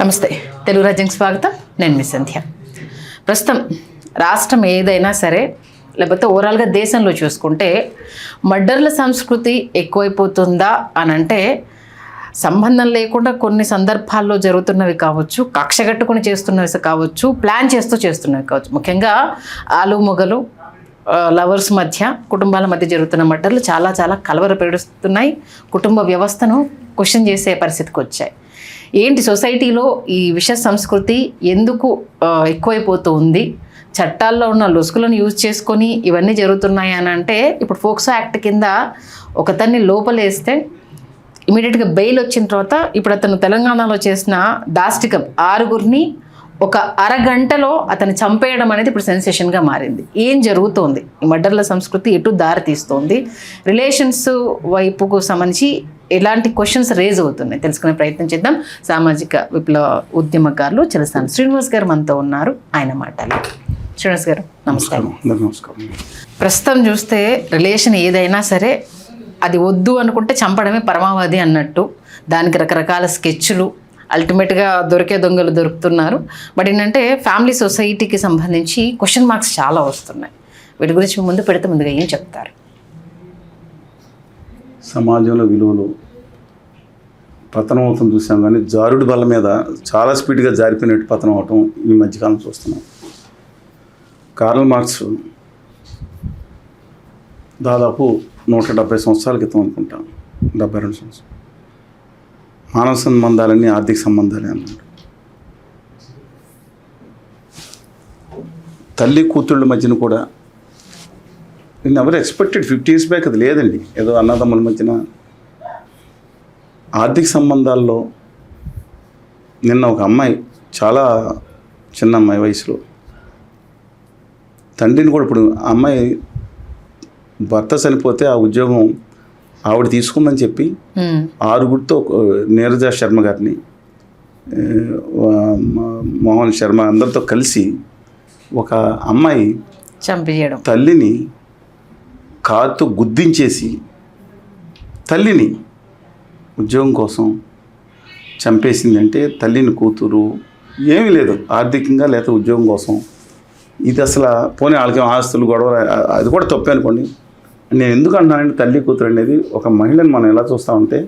నమస్తే, తెలుగు రాజ్యంకి స్వాగతం. నేను మీ సంధ్య. ప్రస్తుతం రాష్ట్రం ఏదైనా సరే, లేకపోతే ఓవరాల్గా దేశంలో చూసుకుంటే మర్డర్ల సంస్కృతి ఎక్కువైపోతుందా అని అంటే సంబంధం లేకుండా కొన్ని సందర్భాల్లో జరుగుతున్నవి కావచ్చు, కక్షగట్టుకుని చేస్తున్నవి కావచ్చు, ప్లాన్ చేస్తున్నవి కావచ్చు. ముఖ్యంగా ఆలు మొగలు లవర్స్ మధ్య, కుటుంబాల మధ్య జరుగుతున్న మర్డర్లు చాలా చాలా కలవరపెడుతున్నాయి. కుటుంబ వ్యవస్థను క్వశ్చన్ చేసే పరిస్థితికి వచ్చాయి. ఏంటి సొసైటీలో ఈ విష సంస్కృతి ఎందుకు ఎక్కువైపోతూ ఉంది? చట్టాల్లో ఉన్న లొసుకులను యూజ్ చేసుకొని ఇవన్నీ జరుగుతున్నాయి అని అంటే, ఇప్పుడు ఫోక్సో యాక్ట్ కింద ఒకతన్ని లోపలేస్తే ఇమీడియట్గా బెయిల్ వచ్చిన తర్వాత ఇప్పుడు అతను తెలంగాణలో చేసిన దాష్టికం 6గురిని ఒక అరగంటలో అతను చంపేయడం అనేది ఇప్పుడు సెన్సేషన్గా మారింది. ఏం జరుగుతోంది? ఈ మర్డర్ల సంస్కృతి ఎటు దారి తీస్తోంది? రిలేషన్స్ వైపుకు సంబంధించి ఎలాంటి క్వశ్చన్స్ రేజ్ అవుతున్నాయి తెలుసుకునే ప్రయత్నం చేద్దాం. సామాజిక విప్లవ ఉద్యమకారులు చలసాని శ్రీనివాస్ గారు మనతో ఉన్నారు. ఆయన మాట్లాడారు. శ్రీనివాస్ గారు నమస్కారం. ప్రస్తుతం చూస్తే రిలేషన్ ఏదైనా సరే అది వద్దు అనుకుంటే చంపడమే పరమావధి అన్నట్టు, దానికి రకరకాల స్కెచ్లు, అల్టిమేట్గా దొరికే దొంగలు దొరుకుతున్నారు. బట్ ఏంటంటే ఫ్యామిలీ సొసైటీకి సంబంధించి క్వశ్చన్ మార్క్స్ చాలా వస్తున్నాయి. వీటి గురించి ముందు పెడితే ముందుగా ఏం చెప్తారు? సమాజంలో విలువలు పతనం అవుతుంది చూసాం, కానీ జారుడు బల్ల మీద చాలా స్పీడ్గా జారిపోయినట్టు పతనం అవటం ఈ మధ్యకాలం చూస్తున్నాం. కార్ల్ మార్క్స్ దాదాపు 170 సంవత్సరాల క్రితం అనుకుంటాం, 72 సంవత్సరాలు, మానవ సంబంధాలన్నీ ఆర్థిక సంబంధాలే అన్నాడు. తల్లి కూతుళ్ళ మధ్యన కూడా నేను ఎవరు ఎక్స్పెక్టెడ్ 50 years బ్యాక్ అది లేదండి. ఏదో అన్నదమ్ముల మధ్యన ఆర్థిక సంబంధాల్లో నిన్న ఒక అమ్మాయి, చాలా చిన్న అమ్మాయి వయసులో, తండ్రిని కూడా, ఇప్పుడు ఆ అమ్మాయి భర్త చనిపోతే ఆ ఉద్యోగం ఆవిడ తీసుకుందని చెప్పి 6గురితో నీరజ శర్మ గారిని, మోహన్ శర్మ అందరితో కలిసి ఒక అమ్మాయి చంపేయడం, తల్లిని కారుతో గుద్దించేసి తల్లిని ఉద్యోగం కోసం చంపేసిందంటే, తల్లిని కూతురు ఏమీ లేదు ఆర్థికంగా, లేకపోతే ఉద్యోగం కోసం. ఇది అసలు పోనీ వాళ్ళకి ఆస్తులు గొడవ, అది కూడా తప్పే అనుకోండి. నేను ఎందుకు అంటున్నానంటే, తల్లి కూతురు అనేది ఒక మహిళను మనం ఎలా చూస్తామంటే,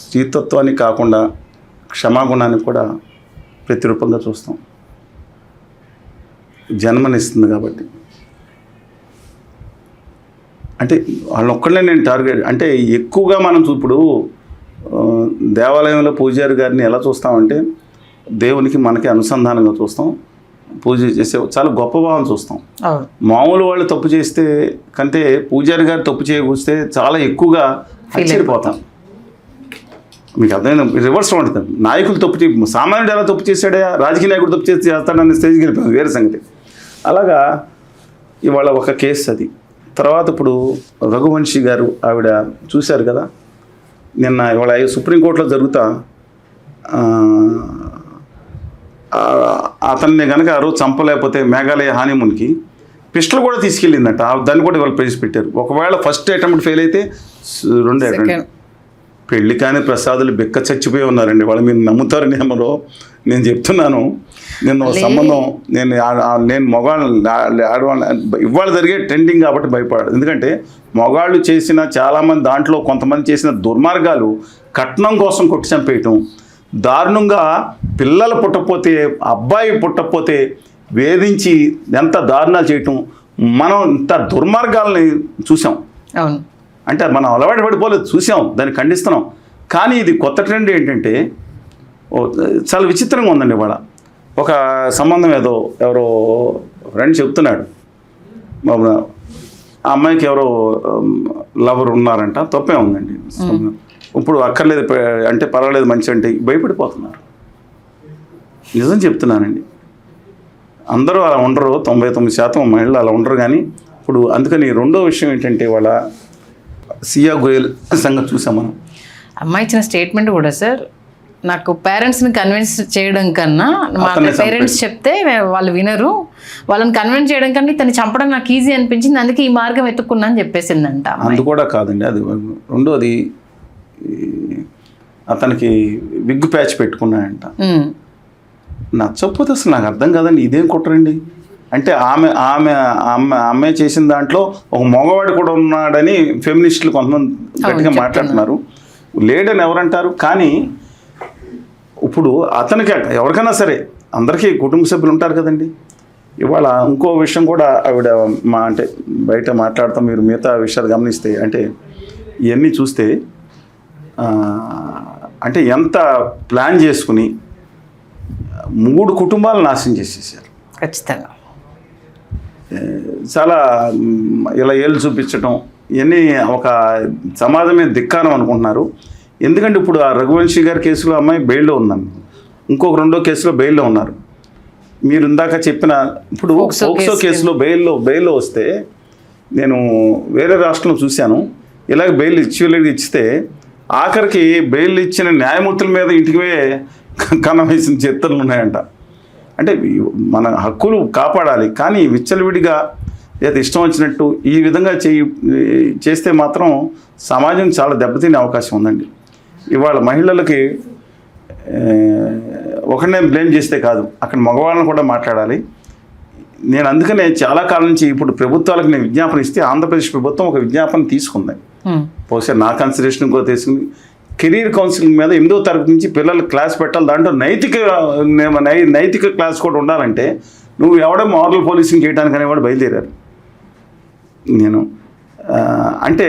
స్త్రీతత్వాన్ని కాకుండా క్షమాగుణాన్ని కూడా ప్రతిరూపంగా చూస్తాం. జన్మనిస్తుంది కాబట్టి. అంటే వాళ్ళని ఒక్కళ్ళే నేను టార్గెట్, అంటే ఎక్కువగా మనం ఇప్పుడు దేవాలయంలో పూజారి గారిని ఎలా చూస్తామంటే, దేవునికి మనకి అనుసంధానంగా చూస్తాం, పూజ చేసే చాలా గొప్ప భావం చూస్తాం. మామూలు వాళ్ళు తప్పు చేస్తే కంటే పూజారి గారు తప్పు చేయకూస్తే చాలా ఎక్కువగా ఆశ్చర్యపోతాం. మీకు అర్థమైంది? రివర్స్ ఉంటుంది. నాయకులు తప్పు సామాన్యుడు ఎలా తప్పు చేశాడే, రాజకీయ నాయకుడు తప్పు చేస్తాడని స్టేజ్కి వెళ్ళిపోయింది, వేరే సంగతి. అలాగా ఇవాళ ఒక కేసు అది. తర్వాత ఇప్పుడు రఘువంశీ గారు, ఆవిడ చూశారు కదా నిన్న, ఇవాళ సుప్రీంకోర్టులో జరుగుతా అతన్ని కనుక ఆ రోజు చంపలేకపోతే మేఘాలయ హానీమూన్కి పిస్టల్ కూడా తీసుకెళ్ళిందంట. దాన్ని కూడా ఇవాళ ప్రైజ్ పెట్టారు. ఒకవేళ ఫస్ట్ అటెంప్ట్ ఫెయిల్ అయితే 2 అటెంప్ట్. పెళ్లి కానీ ప్రసాదులు బెక్క చచ్చిపోయి ఉన్నారండి. వాళ్ళు మీరు నమ్ముతారు నమ్మరో నేను చెప్తున్నాను. నిన్న సంబంధం, నేను మగవాళ్ళు ఆడవాళ్ళు ఇవాళ జరిగే ట్రెండింగ్ కాబట్టి భయపడాడు. ఎందుకంటే మగవాళ్ళు చేసిన చాలామంది, దాంట్లో కొంతమంది చేసిన దుర్మార్గాలు, కట్నం కోసం కొట్టి చంపేయటం, దారుణంగా పిల్లలు పుట్టకపోతే, అబ్బాయి పుట్టకపోతే వేధించి ఎంత దారుణాలు చేయటం, మనం ఇంత దుర్మార్గాలని చూసాం. అంటే మనం అలవాటు పడిపోలేదు, చూసాం, దాన్ని ఖండిస్తున్నాం. కానీ ఇది కొత్త ట్రెండ్ ఏంటంటే చాలా విచిత్రంగా ఉందండి. ఇవాళ ఒక సంబంధం ఏదో ఎవరో ఫ్రెండ్ చెప్తున్నాడు, ఆ అమ్మాయికి ఎవరో లవర్ ఉన్నారంట, తప్పే ఉందండి. ఇప్పుడు అక్కర్లేదు అంటే పర్వాలేదు మంచి అంటే భయపడిపోతున్నారు. నిజం చెప్తున్నానండి. అందరూ అలా ఉండరు, 99% మహిళలు అలా ఉండరు. కానీ ఇప్పుడు అందుకని రెండో విషయం ఏంటంటే, వాళ్ళ సియా గోయల్ సంగతి చూసాం మనం. అమ్మాయి ఇచ్చిన స్టేట్మెంట్ కూడా, సార్ నాకు పేరెంట్స్ని కన్విన్స్ చేయడం కన్నా, మా పేరెంట్స్ చెప్తే వాళ్ళు వినరు, వాళ్ళని కన్విన్స్ చేయడం కన్నా తను చంపడం నాకు ఈజీ అనిపించింది, అందుకే ఈ మార్గం ఎత్తుకున్నా అని చెప్పేసిందంట. అందు కూడా కాదండి. అది రెండోది, అతనికి విగ్గు ప్యాచ్ పెట్టుకున్నాడంట. ఉమ్. నచ్చకపోతే అసలు నాకు అర్థం కాదండి, ఇదేం కుట్రండి అంటే ఆమె చేసిన దాంట్లో ఒక మగవాడు కూడా ఉన్నాడని ఫెమినిస్టులు కొంతమంది గట్టిగా మాట్లాడుతున్నారు. లేడని ఎవరంటారు? కానీ ఇప్పుడు అతనికి ఎవరికైనా సరే అందరికీ కుటుంబ సభ్యులు ఉంటారు కదండి. ఇవాళ ఇంకో విషయం కూడా ఆవిడ అంటే బయట మాట్లాడతాం, మీరు మిగతా విషయాలు గమనిస్తే అంటే ఇవన్నీ చూస్తే అంటే ఎంత ప్లాన్ చేసుకుని 3 కుటుంబాలు నాశనం చేసేసారు. ఖచ్చితంగా చాలా ఇలా ఏళ్ళు చూపించడం ఇవన్నీ ఒక సమాజమే ధిక్కారం అనుకుంటున్నారు. ఎందుకంటే ఇప్పుడు ఆ రఘువంశీ గారి కేసులో అమ్మాయి బెయిల్లో ఉందండి, ఇంకొక 2వ కేసులో బెయిల్లో ఉన్నారు. మీరు ఇందాక చెప్పిన ఇప్పుడు పోక్సో కేసులో బెయిల్లో వస్తే నేను వేరే రాష్ట్రంలో చూశాను, ఇలాగ బెయిల్ ఇచ్చితే ఆఖరికి బెయిల్ ఇచ్చిన న్యాయమూర్తుల మీద ఇంటికి కన్నం వేసిన చరిత్రలు ఉన్నాయంట. అంటే మన హక్కులు కాపాడాలి, కానీ విచ్చలవిడిగా లేదా ఇష్టం వచ్చినట్టు ఈ విధంగా చేస్తే మాత్రం సమాజం చాలా దెబ్బతినే అవకాశం ఉందండి. ఇవాళ మహిళలకి ఒకరినే బ్లేమ్ చేస్తే కాదు, అక్కడ మగవాళ్ళని కూడా మాట్లాడాలి. నేను అందుకనే చాలా కాలం నుంచి ఇప్పుడు ప్రభుత్వాలకు నేను విజ్ఞాపన ఇస్తే ఆంధ్రప్రదేశ్ ప్రభుత్వం ఒక విజ్ఞాపన తీసుకుంది. బహుశా నా కన్సిడరేషన్ కూడా తీసుకుంది. కెరీర్ కౌన్సిలింగ్ మీద 8వ తరగతి నుంచి పిల్లలు క్లాస్ పెట్టాలి, దాంట్లో నైతిక క్లాస్ కూడా ఉండాలంటే నువ్వు ఎవడో మోరల్ పోలీసింగ్ చేయడానికి అనేవాడు బయలుదేరారు. నేను అంటే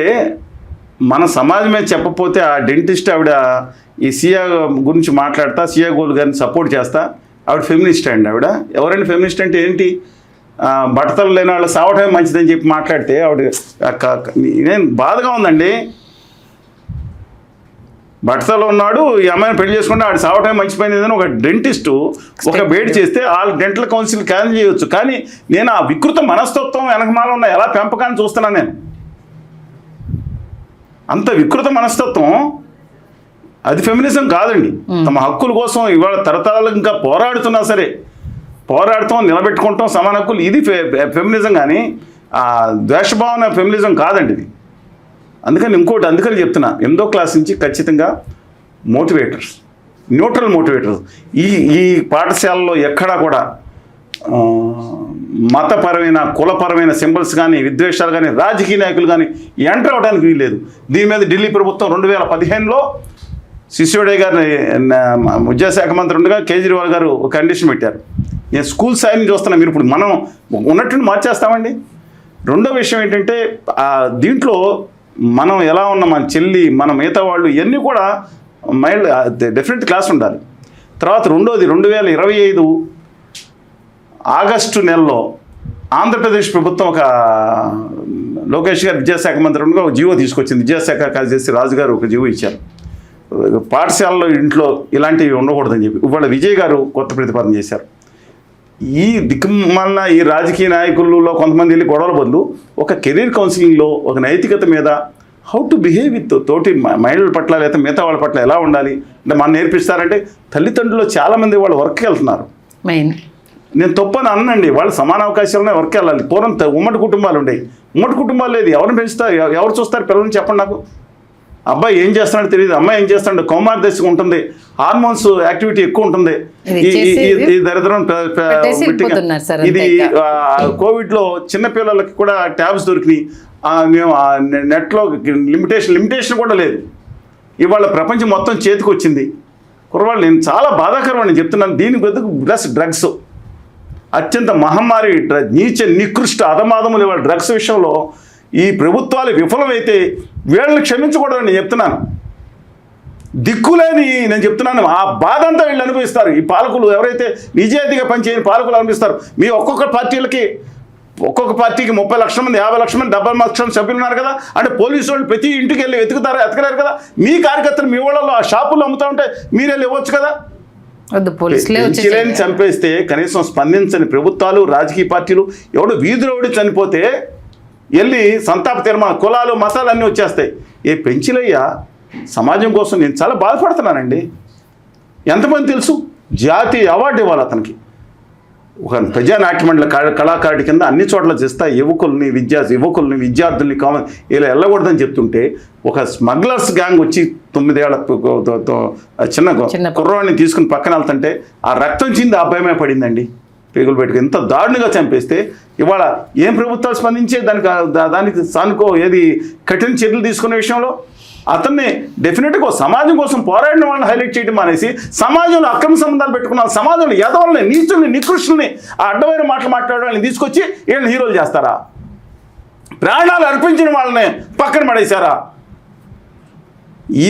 మన సమాజమే చెప్పకపోతే ఆ డెంటిస్ట్ ఆవిడ ఈ సియా గురించి మాట్లాడతా, సియా గోల్ గారిని సపోర్ట్ చేస్తా, ఆవిడ ఫెమినిస్ట్ అండి. ఆవిడ ఎవరైనా ఫెమినిస్ట్ అంటే ఏంటి, బట్టతలు లేని వాళ్ళు సావటమే మంచిదని చెప్పి మాట్లాడితే ఆవిడ నేను బాధగా ఉందండి. బట్టతలో ఉన్నాడు, ఈ అమ్మాయిని పెళ్లి చేసుకుంటే ఆవిడ సావటమే మంచిపోయిందని ఒక డెంటిస్టు ఒక వేడి చేస్తే వాళ్ళు డెంటల్ కౌన్సిల్ క్యాన్సిల్ చేయవచ్చు. కానీ నేను ఆ వికృత మనస్తత్వం వెనకమాల ఉన్న ఎలా పెంపకాన్ని చూస్తున్నాను. నేను అంత వికృత మనస్తత్వం అది ఫెమినిజం కాదండి. తమ హక్కుల కోసం ఇవాళ తరతరాలు ఇంకా పోరాడుతున్నా సరే పోరాడతాం, నిలబెట్టుకుంటాం సమాన హక్కులు, ఇది ఫెమినిజం. కానీ ఆ ద్వేషభావన ఫెమినిజం కాదండి ఇది. అందుకని చెప్తున్నా 8వ క్లాస్ నుంచి ఖచ్చితంగా న్యూట్రల్ మోటివేటర్స్ ఈ పాఠశాలలో ఎక్కడా కూడా మతపరమైన కులపరమైన సింబల్స్ కానీ విద్వేషాలు కానీ రాజకీయ నాయకులు కానీ ఎంటర్ అవడానికి వీల్లేదు. దీని మీద ఢిల్లీ ప్రభుత్వం 2015లో సిసోడియా గారిని విద్యాశాఖ మంత్రి ఉండగా కేజ్రీవాల్ గారు ఒక కండిషన్ పెట్టారు. నేను స్కూల్ స్థాయిని చూస్తున్నా, మీరు ఇప్పుడు మనం ఉన్నట్టు మార్చేస్తామండి. 2వ విషయం ఏంటంటే దీంట్లో మనం ఎలా ఉన్నాం, మన చెల్లి మన మిగతా వాళ్ళు ఇవన్నీ కూడా మైల్డ్ డెఫినెట్ క్లాస్ ఉండాలి. తర్వాత 2వది 2025 ఆగస్టు నెలలో ఆంధ్రప్రదేశ్ ప్రభుత్వం ఒక లోకేష్ గారు విద్యాశాఖ మంత్రి ఉండగా ఒక జీవో తీసుకొచ్చింది. విద్యాశాఖ కార్యదర్శి రాజు గారు ఒక జీవో ఇచ్చారు, పాఠశాలలో ఇంట్లో ఇలాంటివి ఉండకూడదని చెప్పి. ఇవాళ విజయ్ గారు కొత్త ప్రతిపాదన చేశారు. ఈ దిక్కుమల్ల ఈ రాజకీయ నాయకులలో కొంతమంది వెళ్ళి గొడవల బదులు ఒక కెరీర్ కౌన్సిలింగ్లో ఒక నైతికత మీద హౌ టు బిహేవ్ విత్ తోటి మహిళల పట్ల లేదా మిగతా వాళ్ళ పట్ల ఎలా ఉండాలి అంటే మనం నేర్పిస్తారంటే తల్లిదండ్రులు చాలామంది వాళ్ళు వర్క్కి వెళ్తున్నారు. నేను తప్పని అన్నండి, వాళ్ళు సమాన అవకాశాలనే వర్క్కి వెళ్ళాలి. పూర్వం ఉమ్మడి కుటుంబాలు ఉండేవి, ఉమ్మడి కుటుంబాలు లేదు. ఎవరిని పెంచుతారు, ఎవరు చూస్తారు పిల్లల్ని చెప్పండి నాకు. అబ్బాయి ఏం చేస్తున్నాడో తెలియదు, అమ్మాయి ఏం చేస్తాడో కౌమార దశగా ఉంటుంది, హార్మోన్స్ యాక్టివిటీ ఎక్కువ ఉంటుంది. ఈ దరిద్రం ఇది కోవిడ్లో చిన్నపిల్లలకి కూడా ట్యాబ్స్ దొరికినాయి. మేము నెట్లో లిమిటేషన్ కూడా లేదు. ఇవాళ ప్రపంచం మొత్తం చేతికి వచ్చింది. కుర్రవాళ్ళు నేను చాలా బాధాకరం అని చెప్తున్నాను. దీని బదులు ప్లస్ డ్రగ్స్ అత్యంత మహమ్మారి, నికృష్ట అధమాదములు ఇవాళ డ్రగ్స్ విషయంలో ఈ ప్రభుత్వాలు విఫలమైతే వీళ్ళని క్షమించకూడదని నేను చెప్తున్నాను. దిక్కులేని నేను చెప్తున్నాను, ఆ బాధ అంతా వీళ్ళు అనుభవిస్తారు. ఈ పాలకులు ఎవరైతే నిజాయితీగా పనిచేయని పాలకులు అనుభవిస్తారు. మీ ఒక్కొక్క పార్టీకి 30 లక్షల మంది, 50 లక్షల మంది, 70 లక్షల సభ్యులు ఉన్నారు కదా. అంటే పోలీసు వాళ్ళు ప్రతి ఇంటికి వెళ్ళి ఎతకలేరు కదా. మీ కార్యకర్తలు మీ వాళ్ళలో ఆ షాపుల్లో అమ్ముతా ఉంటే మీరు వెళ్ళి ఇవ్వచ్చు కదా. చంపేస్తే కనీసం స్పందించని ప్రభుత్వాలు, రాజకీయ పార్టీలు, ఎవడో వీధిలోడి చనిపోతే వెళ్ళి సంతాప తీర్మానం, కులాలు మతాలు అన్నీ వచ్చేస్తాయి. ఏ పెంచిలయ్యా సమాజం కోసం నేను చాలా బాధపడుతున్నానండి. ఎంతమంది తెలుసు, జాతీయ అవార్డు ఇవ్వాలి అతనికి. ఒక ప్రజానాట్య మండలి కళాకారుడి కింద అన్ని చోట్ల చేస్తా యువకుల్ని విద్యార్థుల్ని ఇలా వెళ్ళకూడదని చెప్తుంటే ఒక స్మగ్లర్స్ గ్యాంగ్ వచ్చి 9 ఏళ్ల చిన్న కుర్రవాడిని తీసుకుని పక్కన వెళ్తుంటే ఆ రక్తం చింది ఆ అబ్బాయి మీద పడిందండి. పేగులు పెట్టుకుని ఎంత దారుణంగా చంపేస్తే ఇవాళ ఏం ప్రభుత్వాలు స్పందించే దానికి కఠిన చర్యలు తీసుకునే విషయంలో అతన్ని డెఫినెట్గా సమాజం కోసం పోరాడిన వాళ్ళని హైలైట్ చేయడం మానేసి సమాజంలో అక్రమ సంబంధాలు పెట్టుకున్న సమాజంలో ఎదవల్ని నీచుల్ని నికృష్టుల్ని ఆ అడ్డమైన మాటలు మాట్లాడే వాళ్ళని తీసుకొచ్చి వీళ్ళని హీరోలు చేస్తారా? ప్రాణాలు అర్పించిన వాళ్ళని పక్కన పడేశారా?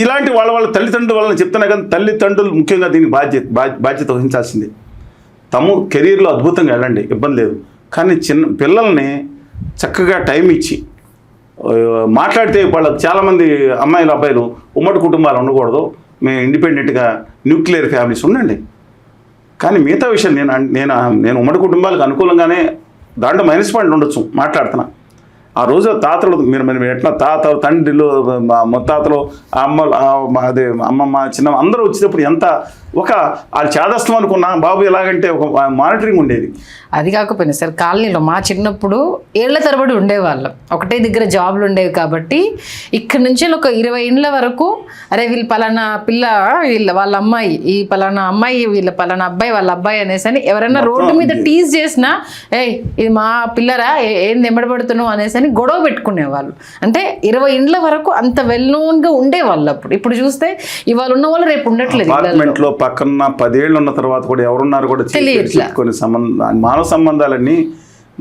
ఇలాంటి వాళ్ళ తల్లిదండ్రుల వాళ్ళని చెప్తున్నా కానీ తల్లిదండ్రులు ముఖ్యంగా దీనికి బాధ్యత వహించాల్సిందే. తమ కెరీర్లో అద్భుతంగా వెళ్ళండి, ఇబ్బంది లేదు. కానీ చిన్న పిల్లల్ని చక్కగా టైం ఇచ్చి మాట్లాడితే వాళ్ళకి చాలామంది అమ్మాయిలు అబ్బాయిలు ఉమ్మడి కుటుంబాలు ఉండకూడదు, మేము ఇండిపెండెంట్గా న్యూక్లియర్ ఫ్యామిలీస్ ఉండండి. కానీ మిగతా విషయం నేను ఉమ్మడి కుటుంబాలకు అనుకూలంగానే దాంట్లో మైనస్ పాయింట్లు ఉండొచ్చు మాట్లాడుతున్నా. ఆ రోజు తాతలు మీరు ఎట్లా తండ్రిలు ముత్తాతలు అమ్మమ్మ చిన్న అందరూ వచ్చేటప్పుడు ఎంత వాళ్ళు చేదస్తం అనుకున్నా బాబు ఎలాగంటే ఒక మానిటరింగ్ ఉండేది. అది కాకపోయినా సార్ కాలనీలో మా చిన్నప్పుడు ఏళ్ల తరబడి ఉండేవాళ్ళం, ఒకటే దగ్గర జాబ్లు ఉండేవి కాబట్టి ఇక్కడి నుంచి ఒక 20 ఇండ్ల వరకు అరే వీళ్ళు పలానా పిల్ల వాళ్ళ అమ్మాయి, ఈ పలానా అమ్మాయి వీళ్ళ పలానా అబ్బాయి వాళ్ళ అబ్బాయి అనేసి అని ఎవరైనా రోడ్డు మీద టీజ్ చేసినా ఇది మా పిల్లరా ఏం నెమ్మడబడుతున్నావు అనేసి అని గొడవ పెట్టుకునేవాళ్ళు. అంటే 20 ఇండ్ల వరకు అంత వెల్ నోన్గా ఉండేవాళ్ళు అప్పుడు. ఇప్పుడు చూస్తే ఇవాళ ఉన్న వాళ్ళు రేపు ఉండట్లేదు. అపార్ట్మెంట్లో పక్కన 10 ఏళ్ళు ఉన్న తర్వాత కూడా ఎవరున్నారు కూడా కొన్ని మానవ సంబంధాలన్నీ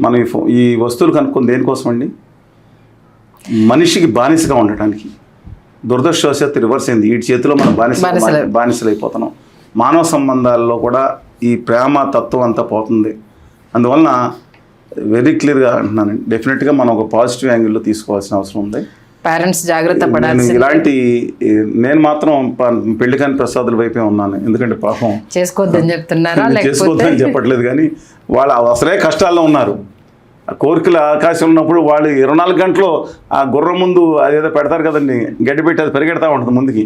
మనం ఈ వస్తువులు కనుక్కొని దేనికోసం అండి? మనిషికి బానిసగా ఉండటానికి. దురదృష్టవశాత్తు రివర్స్ అయింది, వీటి చేతిలో మనం బానిసలు అయిపోతున్నాం. మానవ సంబంధాల్లో కూడా ఈ ప్రేమ తత్వం అంతా పోతుంది. అందువలన వెరీ క్లియర్గా అంటున్నానండి, డెఫినెట్గా మనం ఒక పాజిటివ్ యాంగిల్లో తీసుకోవాల్సిన అవసరం ఉంది. పేరెంట్స్ జాగ్రత్త పడాలి. నేను మాత్రం పెళ్లి కాని ప్రసాదుల వైపే ఉన్నాను. ఎందుకంటే పాపం చేసుకోవద్దని చెప్తున్నారా? చేసుకోవద్దని చెప్పట్లేదు, కానీ వాళ్ళు అసలే కష్టాల్లో ఉన్నారు. ఆ కోరికల ఆకాశం ఉన్నప్పుడు వాళ్ళు 24 గంటలు ఆ గుర్రం ముందు అదేదో పెడతారు కదండి, గడ్డి పెట్టి అది పరిగెడతా ఉంటుంది ముందుకి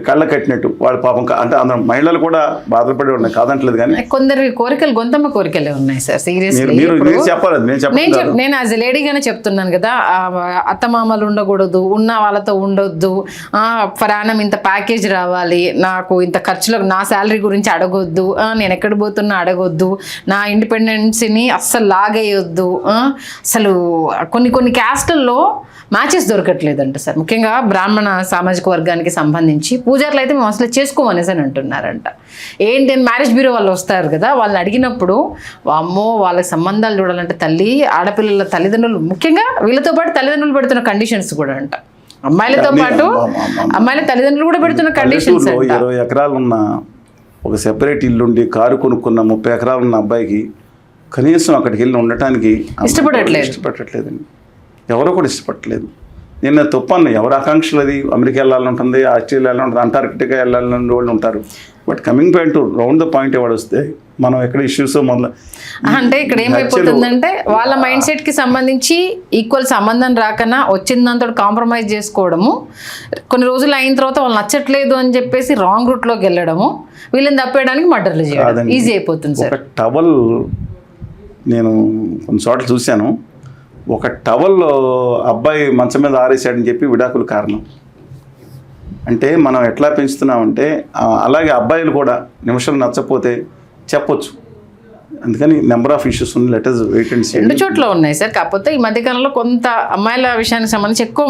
కళ్ళ కట్టినట్టు. వాళ్ళ పాపం అంటే అందరం మహిళలు కూడా బాధపడి ఉన్నాయి, కాదంటలేదు. కానీ కొందరి కోరికలు గొంతమ్మ కోరికలే ఉన్నాయి సార్. సీరియస్లీ చెప్పాలి, నేను యాజ్ ఎ లేడీగానే చెప్తున్నాను కదా, అత్తమామలు ఉండకూడదు, ఉన్న వాళ్ళతో ఉండొద్దు, ఫరానం ఇంత ప్యాకేజ్ రావాలి, నాకు ఇంత ఖర్చులకు నా శాలరీ గురించి అడగొద్దు, నేను ఎక్కడ పోతున్నా అడగొద్దు, నా ఇండిపెండెన్సీని అస్సలు లాగేయొద్దు. అసలు కొన్ని క్యాస్టుల్లో మ్యాచెస్ దొరకట్లేదంట సార్. ముఖ్యంగా బ్రాహ్మణ సామాజిక వర్గానికి సంబంధించి పూజారులు అయితే మేము అసలు చేసుకోమనేసి అని అంటున్నారంట. ఏంటి అని మ్యారేజ్ బ్యూరో వాళ్ళు వస్తారు కదా, వాళ్ళని అడిగినప్పుడు అమ్మో వాళ్ళకి సంబంధాలు చూడాలంటే ఆడపిల్లల తల్లిదండ్రులు, ముఖ్యంగా వీళ్ళతో పాటు తల్లిదండ్రులు పెడుతున్న కండిషన్స్ కూడా అంట. అమ్మాయిలతో పాటు అమ్మాయిల తల్లిదండ్రులు కూడా పెడుతున్న కండిషన్స్. 20 ఎకరాలు ఉన్న ఒక సెపరేట్ ఇల్లుండి కారు కొనుక్కున్న 30 ఎకరాలు ఉన్న అబ్బాయికి కనీసం అక్కడికి వెళ్ళి ఉండటానికి ఇష్టపడట్లేదండి. ఎవరో కూడా ఇష్టపడట్లేదు. నేను తప్పను, ఎవరి ఆకాంక్షలు అది అమెరికా వెళ్ళాలని ఉంటుంది, ఆస్ట్రేలియా వెళ్ళాలని ఉంటుంది, అంటార్కిటికా వెళ్ళాలని వాళ్ళు ఉంటారు. But coming point round the point ఎవరు వస్తే మనం ఎక్కడ ఇష్యూస్ మొదలు అంటే ఇక్కడ ఏమైపోతుందంటే వాళ్ళ మైండ్ సెట్కి సంబంధించి ఈక్వల్ సంబంధం రాకన్నా వచ్చిన దాంతో కాంప్రమైజ్ చేసుకోవడము, కొన్ని రోజులు అయిన తర్వాత వాళ్ళు నచ్చట్లేదు అని చెప్పేసి రాంగ్ రూట్లోకి వెళ్ళడము, వీళ్ళని తప్పేయడానికి మర్డర్లు చేయడం ఈజీ అయిపోతుంది సార్. ఒక టవల్ నేను కొన్ని చోట్ల చూశాను, ఒక టవల్ అబ్బాయి మంచం మీద ఆరేసాడని చెప్పి విడాకులు కారణం. అంటే మనం ఎట్లా పెంచుతున్నామంటే అలాగే అబ్బాయిలు కూడా నిమిషాలు నచ్చకపోతే చెప్పొచ్చు. అందుకని నెంబర్ ఆఫ్ ఇష్యూస్ ఉంది. Let us wait and see. 2 చోట్ల ఉన్నాయి సార్. కాకపోతే ఈ మధ్యకాలంలో కొంత అమ్మాయిల విషయానికి సంబంధించి ఎక్కువ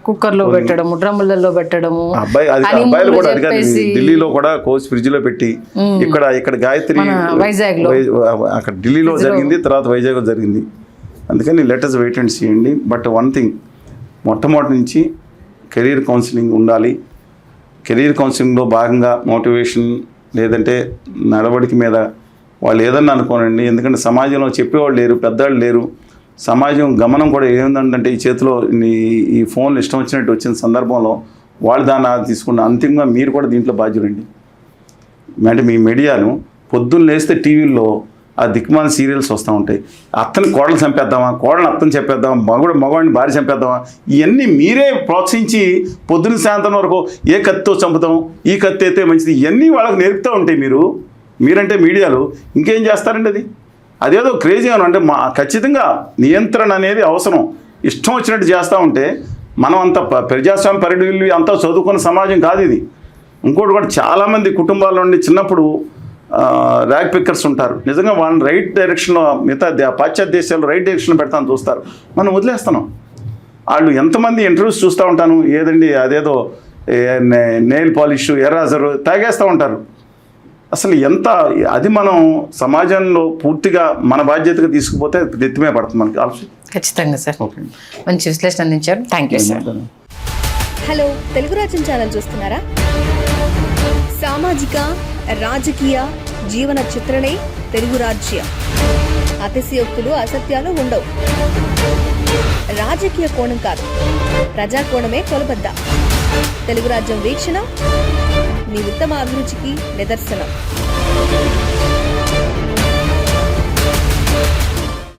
కుక్కర్లో పెట్టడము, డ్రమ్ములలో పెట్టడము, అబ్బాయిలు కూడా ఢిల్లీలో కూడా కోచ్ ఫ్రిడ్జ్ లో పెట్టి ఇక్కడ గాయత్రి వైజాగ్ లో అక్కడ ఢిల్లీలో జరిగింది, తర్వాత వైజాగ్ జరిగింది. అందుకని let us wait and see అండి. బట్ వన్ థింగ్, మొట్టమొదటి నుంచి కెరీర్ కౌన్సిలింగ్ ఉండాలి. కెరీర్ కౌన్సిలింగ్లో భాగంగా మోటివేషన్ లేదంటే నడవడిక మీద వాళ్ళు ఏదన్నా అనుకోనండి. ఎందుకంటే సమాజంలో చెప్పేవాళ్ళు లేరు, పెద్దవాళ్ళు లేరు. సమాజం గమనం కూడా ఏముందంటే ఈ చేతిలో ఈ ఫోన్లు ఇష్టం వచ్చినట్టు వచ్చిన సందర్భంలో వాళ్ళు దాన్ని తీసుకున్న. అంతిమంగా మీరు కూడా దీంట్లో బాధ్యులండి. అంటే మీ మీడియాను పొద్దున్న లేస్తే టీవీల్లో ఆ దిక్మాల సీరియల్స్ వస్తూ ఉంటాయి. అత్తని కోడలు చంపేద్దామా, కోడలు అత్తని చంపేద్దామా, మగవాడిని భార్య చంపేద్దామా, ఇవన్నీ మీరే ప్రోత్సహించి పొద్దున్న సాయంత్రం వరకు ఏ కత్తితో చంపుతాం, ఈ కత్తి అయితే మంచిది, ఇవన్నీ వాళ్ళకి నేర్పుతూ ఉంటాయి. మీరు మీరంటే మీడియాలో ఇంకేం చేస్తారండి అది? అదేదో క్రేజీ అని అంటే ఖచ్చితంగా నియంత్రణ అనేది అవసరం. ఇష్టం వచ్చినట్టు చేస్తూ ఉంటే మనం అంత ప్రజాస్వామ్య పరిధిలో అంతా చదువుకున్న సమాజం కాదు ఇది. ఇంకోటి కూడా చాలామంది కుటుంబాల నుండి చిన్నప్పుడు ర్యాగ్ పిక్కర్స్ ఉంటారు. నిజంగా వాళ్ళని రైట్ డైరెక్షన్లో మిగతా పాశ్చాత్య దేశాల్లో రైట్ డైరెక్షన్లో పెడతాను చూస్తారు, మనం వదిలేస్తున్నాం. వాళ్ళు ఎంతమంది ఇంటర్వ్యూస్ చూస్తూ ఉంటాను, ఏదండి అదేదో నెయిల్ పాలిష్ ఎరాజరు తాగేస్తూ ఉంటారు. అసలు ఎంత అది మనం సమాజంలో పూర్తిగా మన బాధ్యతగా తీసుకుపోతే నెత్తిమే పడుతుంది మనకి ఆలోచన. ఖచ్చితంగా సార్, ఓకే, మంచి విశ్లేషణ అందించారు. Thank you sir. Hello, Telugu రాజ్యం ఛానల్ చూస్తున్నారా? సామాజిక రాజకీయ జీవన చిత్రణే తెలుగు రాజ్యం. అతిశయోక్తులు అసత్యాలు ఉండవు. రాజకీయ కోణం కాదు, ప్రజా కోణమే కొలబద్ద. తెలుగు రాజ్యం వీక్షణ మీ ఉత్తమ అభిరుచికి నిదర్శనం.